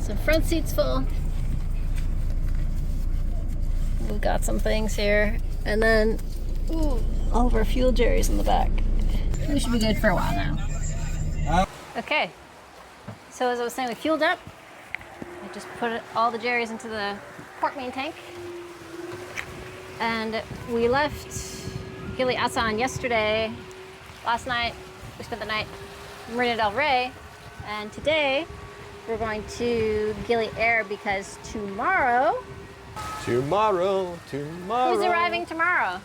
So front seat's full. We've got some things here. And then, ooh, all of our fuel jerrys in the back. We should be good for a while now. Okay. So as I was saying, we fueled up. I just put all the jerrys into the port main tank. And we left Gili Asahan yesterday. Last night, we spent the night in Marina del Rey. And today, we're going to Gili Air because tomorrow... Tomorrow. Who's arriving tomorrow?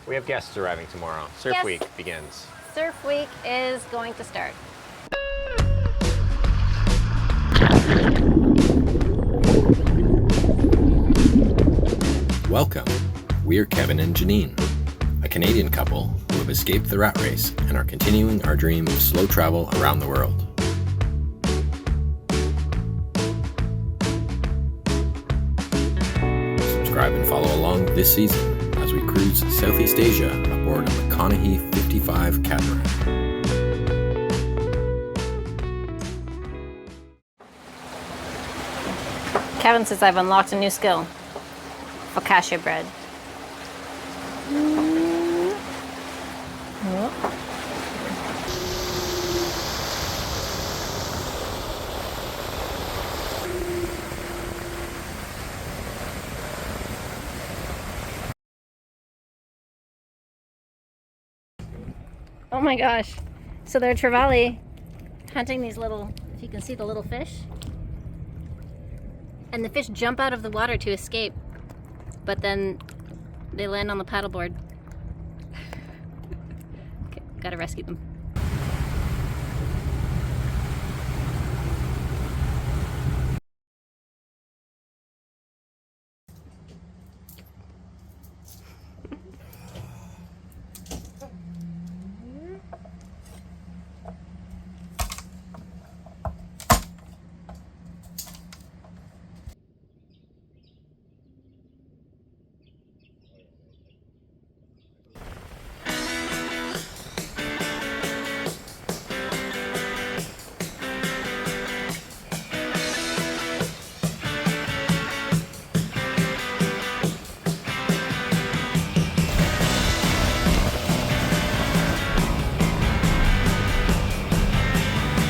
We have guests arriving tomorrow. Surf Yes. Week begins. Surf Week is going to start. Welcome. We're Kevin and Janine, a Canadian couple who have escaped the rat race and are continuing our dream of slow travel around the world. Subscribe and follow along this season as we cruise Southeast Asia aboard a McConaughey 55 catamaran. Kevin says I've unlocked a new skill. Focaccia bread. Oh my gosh. So they're trevally hunting these little, if you can see the little fish. And the fish jump out of the water to escape. But then they land on the paddleboard. Okay, gotta rescue them.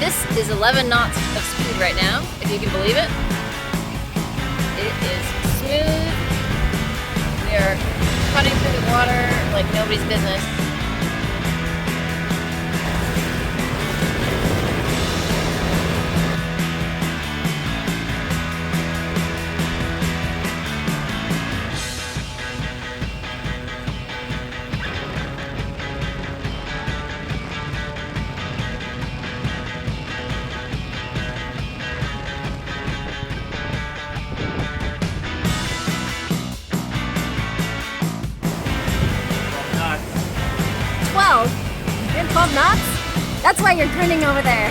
This is 11 knots of speed right now, if you can believe it. It is smooth. We are cutting through the water like nobody's business. You're 12 knots? That's why you're grinning over there.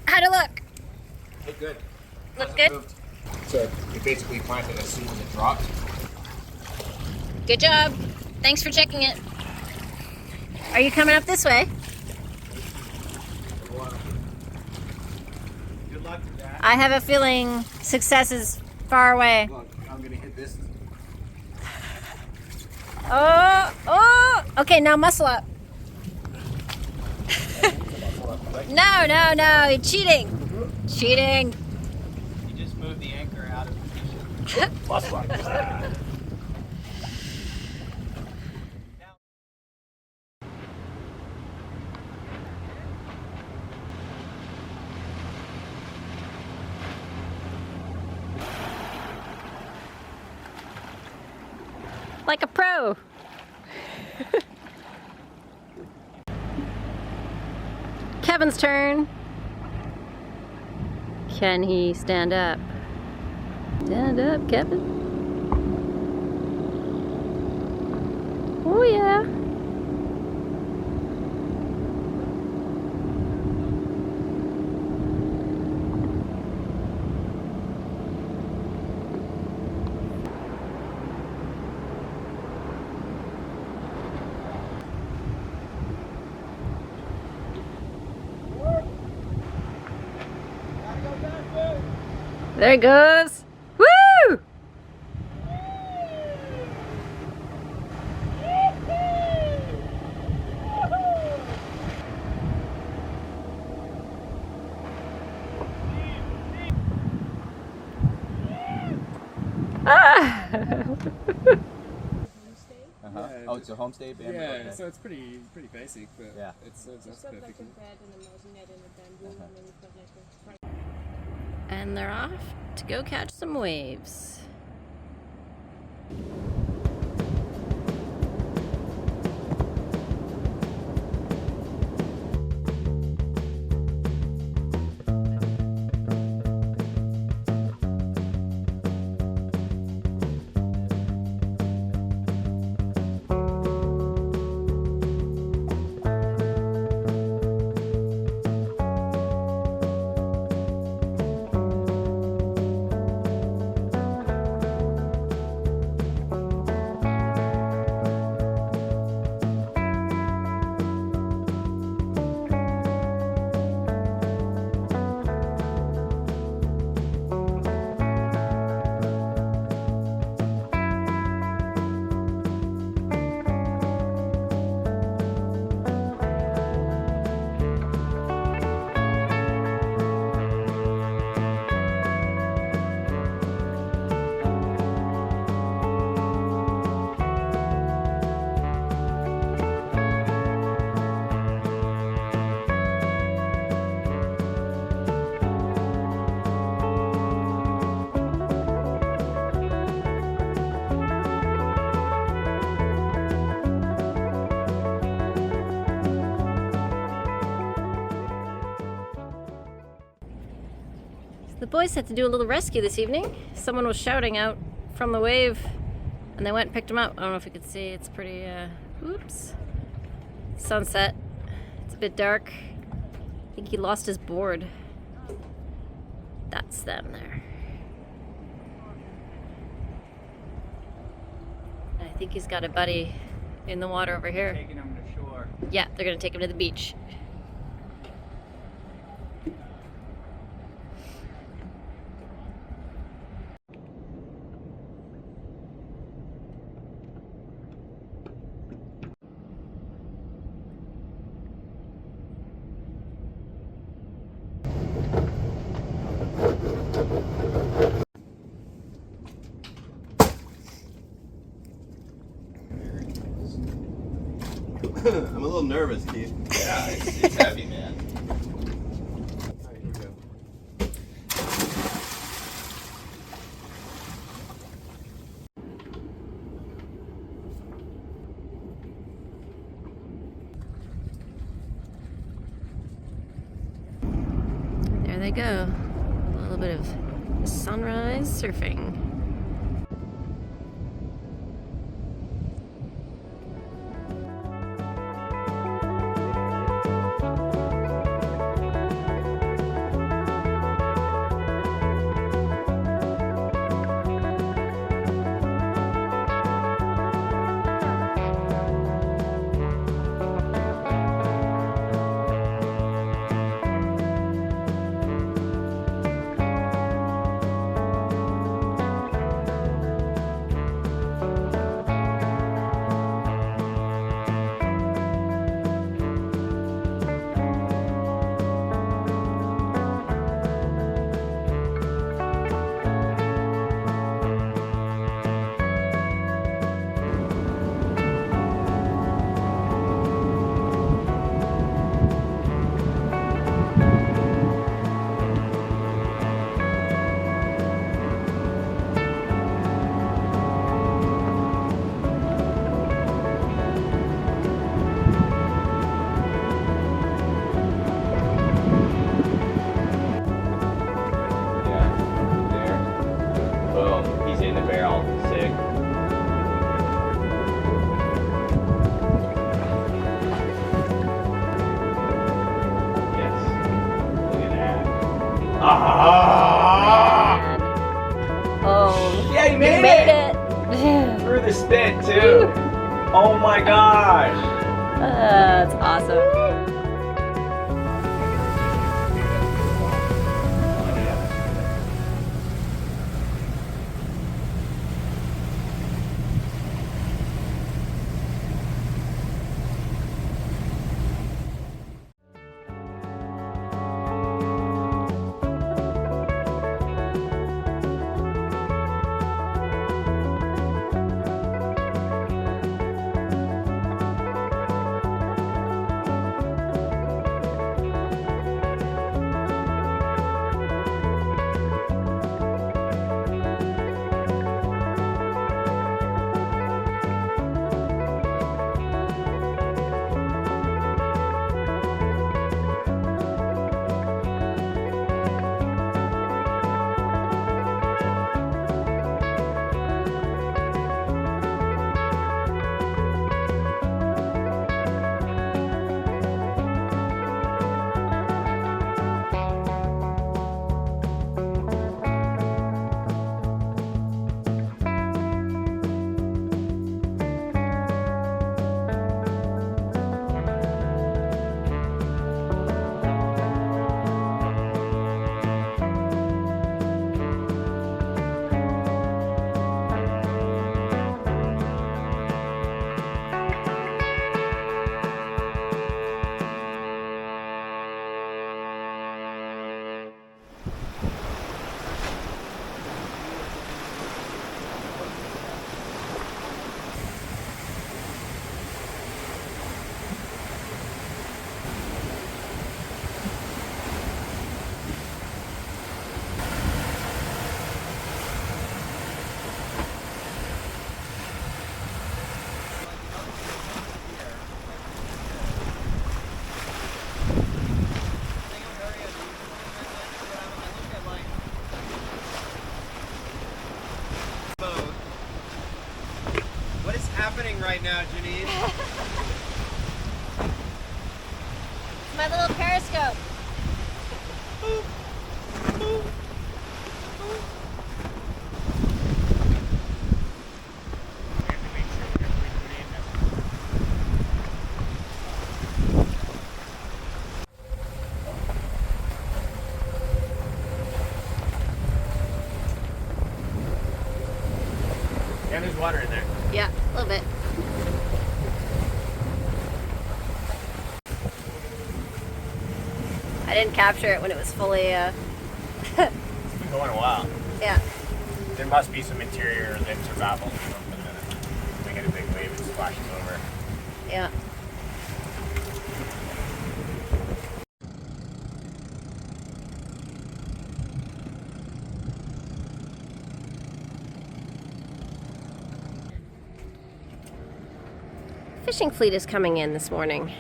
How'd it look? Look good. Look good? Moved. So we basically planted as soon as it dropped. Good job. Thanks for checking it. Are you coming up this way? Good luck with that. I have a feeling success is far away. Look, I'm gonna hit this. Oh! Okay, now muscle up. No, you're cheating. Cheating. You just moved the anchor out of position. Plus one. Like a pro. Kevin's turn. Can he stand up? Stand up, Kevin. Oh yeah. There he goes. Woo! Ah! Oh, it's a homestay bamboo? Yeah, Okay. so it's pretty basic, but Yeah. it serves us perfectly. And they're off to go catch some waves. The boys had to do a little rescue this evening. Someone was shouting out from the wave and they went and picked him up. I don't know if you could see, it's pretty, oops. Sunset. It's a bit dark. I think he lost his board. That's them there. I think he's got a buddy in the water over here. Taking them to shore. Yeah, they're gonna take him to the beach. I'm a little nervous, Keith. Yeah, it's heavy, man. Alright, here we go. There they go. A little bit of sunrise surfing. spit too. Oh my gosh. That's awesome. Right now, Janine. My little periscope. Yeah, there's water in there. Yeah, a little bit. I didn't capture it when it was fully, It's been going a while. yeah. There must be some interior lips or baffles or something in it. They get a big wave, it splashes over. Yeah. Fishing fleet is coming in this morning.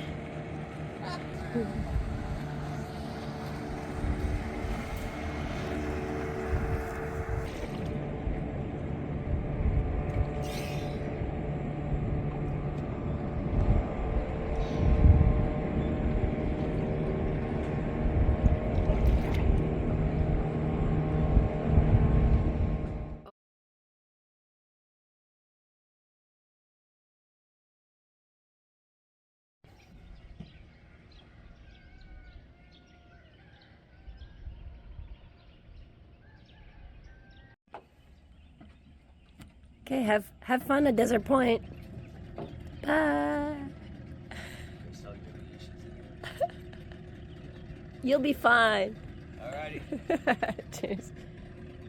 Okay, have fun at Desert Point. Bye. You'll be fine. Alrighty. Cheers.